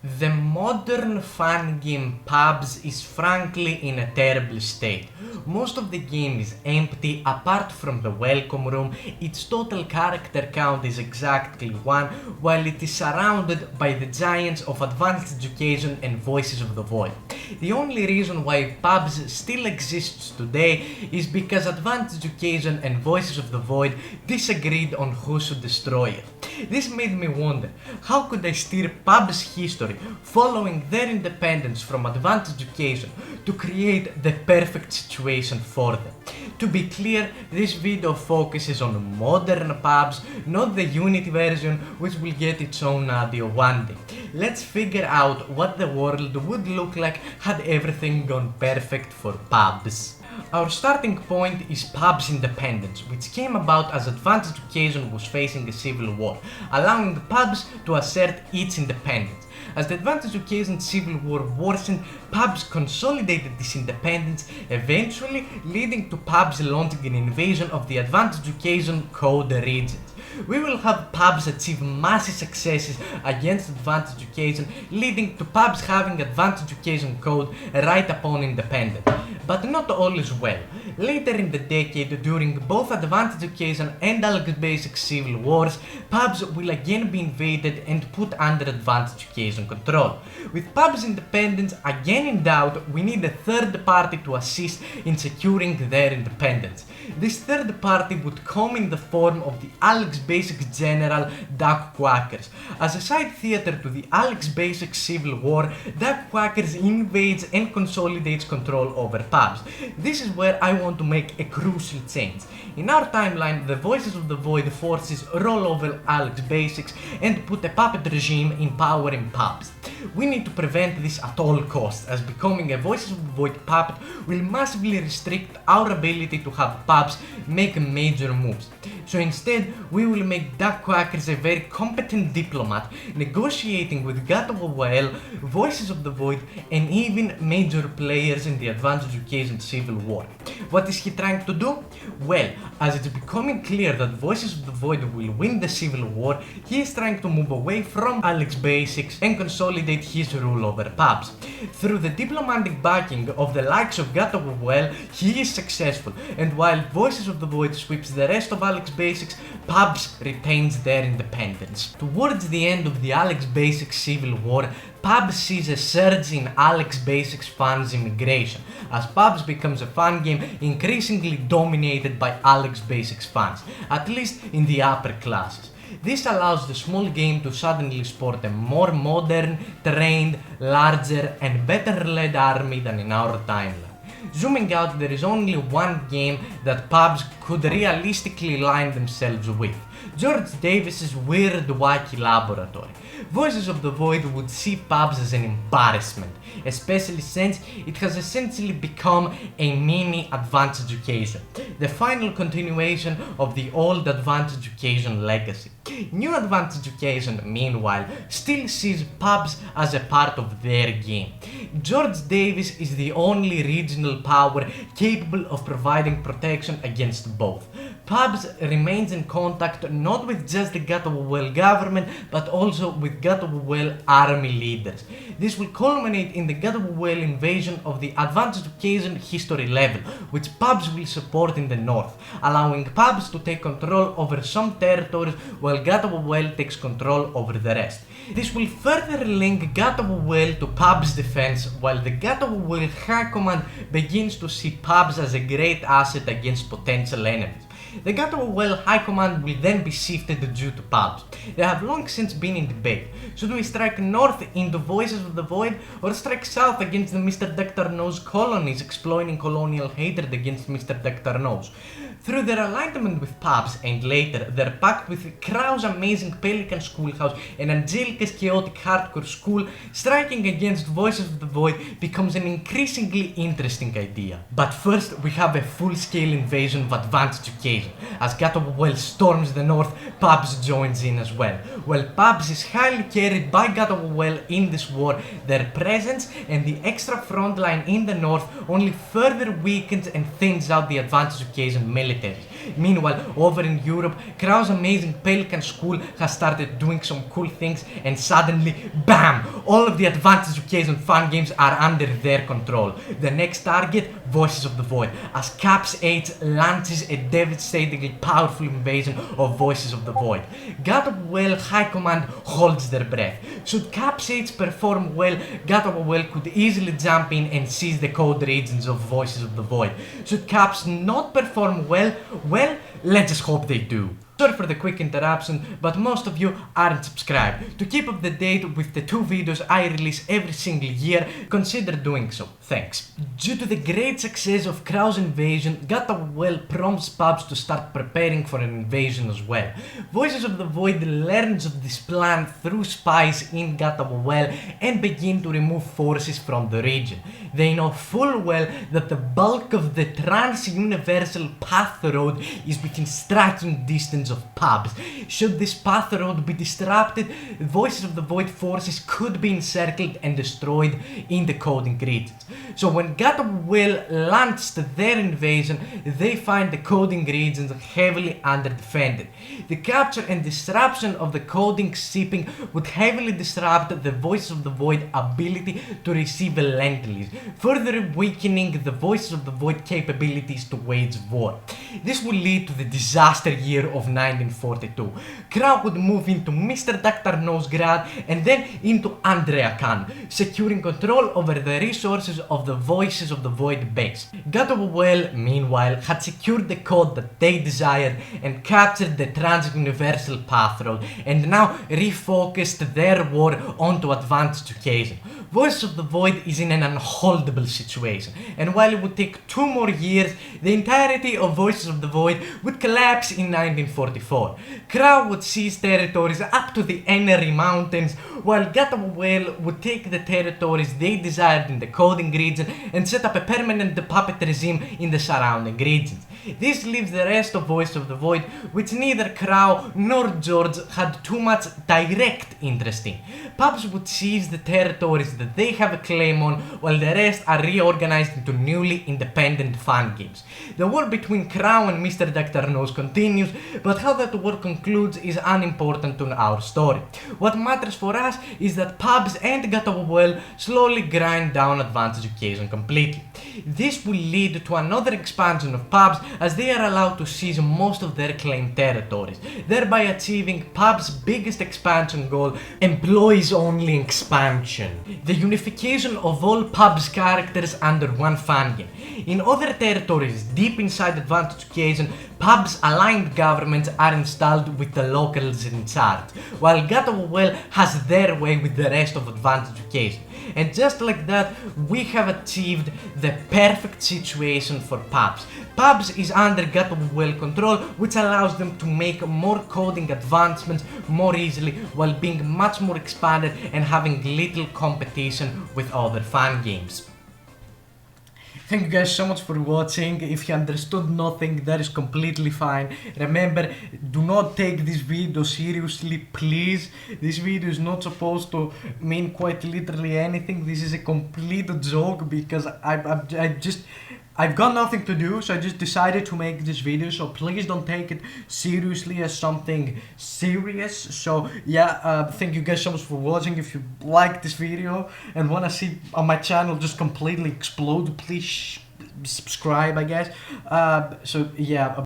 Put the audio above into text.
The modern fan game PPUBS is frankly in a terrible state. Most of the game is empty apart from the welcome room. Its total character count is exactly 1, while it is surrounded by the giants of Advanced Education and Voices of the Void. The only reason why PPUBS still exists today is because Advanced Education and Voices of the Void disagreed on who should destroy it. This made me wonder, how could I steer PPUBS history following their independence from Advanced Education to create the perfect situation for them? To be clear, this video focuses on modern PPUBS, not the Unity version, which will get its own audio one day. Let's figure out what the world would look like had everything gone perfect for PPUBS. Our starting point is PPUBS independence, which came about as Advanced Education was facing a civil war, allowing PPUBS to assert its independence. As the Advanced Education civil war worsened, PPUBS consolidated this independence, eventually leading to PPUBS launching an invasion of the Advanced Education code regions. We will have PPUBS achieve massive successes against Advanced Education, leading to PPUBS having Advanced Education code right upon independence. But not all is well. Later in the decade, during both Advanced Education and Alex Basic civil wars, PPUBS will again be invaded and put under Advanced Education control. With PPUBS independence again in doubt, we need a third party to assist in securing their independence. This third party would come in the form of the Alex Basic general Duckquackers. As a side theater to the Alex Basic civil war, Duckquackers invades and consolidates control over PPUBS. This is where I want to make a crucial change. In our timeline, the Voices of the Void forces roll over Alex Basics and put a puppet regime in power in PPUBS. We need to prevent this at all costs, as becoming a Voices of the Void puppet will massively restrict our ability to have PPUBS make major moves. So instead, we will make Duckquackers a very competent diplomat, negotiating with gatawawael, Voices of the Void, and even major players in the Advanced Education civil war. What is he trying to do? Well, as it's becoming clear that Voices of the Void will win the civil war, he is trying to move away from Alex Basics and consolidate his rule over PPUBS. Through the diplomatic backing of the likes of gatawawael, he is successful, and while Voices of the Void sweeps the rest of Alex Basics, PPUBS retains their independence. Towards the end of the Alex Basics civil war, PPUBS sees a surge in Alex Basics fans' immigration, as PPUBS becomes a fan game increasingly dominated by Alex Basics fans, at least in the upper classes. This allows the small game to suddenly sport a more modern, trained, larger and better led army than in our timeline. Zooming out, there is only one game that PPUBS could realistically line themselves with: George Davis's weird Wacky laboratory. Voices of the Void would see PPUBS as an embarrassment, especially since it has essentially become a mini Advanced Education, the final continuation of the old Advanced Education legacy. New Advanced Education, meanwhile, still sees PPUBS as a part of their game. George Davis is the only regional power capable of providing protection against both. PPUBS remains in contact not with just the gatawawael government, but also with gatawawael army leaders. This will culminate in the gatawawael invasion of the Advanced Education history level, which PPUBS will support in the north, allowing PPUBS to take control over some territories while gatawawael takes control over the rest. This will further link gatawawael to PPUBS defense, while the gatawawael High Command begins to see PPUBS as a great asset against potential enemies. The gatawawael High Command will then be shifted due to PPUBS. They have long since been in debate. Should we strike north into Voices of the Void, or strike south against the MrDoctorNose colonies exploiting colonial hatred against MrDoctorNose? Through their alignment with PPUBS and later their pact with Krau's amazing Pelican schoolhouse and Angelica's chaotic hardcore school, striking against Voices of the Void becomes an increasingly interesting idea. But first, we have a full-scale invasion of Advanced Education. As gatawawael storms the north, PPUBS joins in as well. While PPUBS is highly carried by gatawawael in this war, their presence and the extra front line in the north only further weakens and thins out the Advanced Education military. Meanwhile, over in Europe, Crow's amazing Pelican school has started doing some cool things, and suddenly, BAM! All of the advanced education fan games are under their control. The next target, Voices of the Void, as capsh aitch launches a devastatingly powerful invasion of Voices of the Void. Gatawawael High Command holds their breath. Should capsh aitch perform well, Gatawawael could easily jump in and seize the code regions of Voices of the Void. Should capsh not perform well, let's just hope they do. Sorry for the quick interruption, but most of you aren't subscribed. To keep up to date with the 2 videos I release every single year, consider doing so. Thanks. Due to the great success of Crow's invasion, Gatawawael prompts pabs to start preparing for an invasion as well. Voices of the Void learns of this plan through spies in Gatawawael and begin to remove forces from the region. They know full well that the bulk of the trans-universal path road is within striking distance of pabs. Should this path road be disrupted, Voices of the Void forces could be encircled and destroyed in the coding regions. So when Gatawawael launched their invasion, they find the coding regions heavily underdefended. The capture and disruption of the coding shipping would heavily disrupt the Voices of the Void ability to receive lend-lease, further weakening the Voices of the Void capabilities to wage war. This will lead to the disaster year of 1942. Crow would move into MrDoctorNose grad and then into Andrea Khan, securing control over the resources of the Voices of the Void base. Gatawawael, meanwhile, had secured the code that they desired and captured the trans-universal path road, and now refocused their war onto advanced education. Voices of the Void is in an unholdable situation, and while it would take 2 more years, the entirety of Voices of the Void would collapse in 1944. Crow would seize territories up to the Enery Mountains, while Gatawawael would take the territories they desired in the coding region and set up a permanent puppet regime in the surrounding regions. This leaves the rest of Voices of the Void, which neither Crow nor George had too much direct interest in. Pubs would seize the territories that they have a claim on, while the rest are reorganized into newly independent fan games. The war between Crow and MrDoctorNose continues, but how that war concludes is unimportant to our story. What matters for us is that pubs and Gatawawael slowly grind down advanced education completely. This will lead to another expansion of pubs as they are allowed to seize most of their claimed territories, thereby achieving pubs' biggest expansion goal, employees-only expansion. The unification of all pubs' characters under one fan game. In other territories deep inside advanced education, pubs' aligned governments are installed with the locals in charge, while Gatawawael has their way with the rest of advanced education. And just like that, we have achieved the perfect situation for pubs. Pubs is under Gatawawael control, which allows them to make more coding advancements more easily while being much more expanded and having little competition with other fan games. Thank you guys so much for watching. If you understood nothing, that is completely fine. Remember, do not take this video seriously, please. This video is not supposed to mean quite literally anything. This is a complete joke because I've got nothing to do, so I just decided to make this video, so please don't take it seriously as something serious. So yeah, thank you guys so much for watching. If you like this video and want to see my channel just completely explode, please subscribe, I guess. So yeah.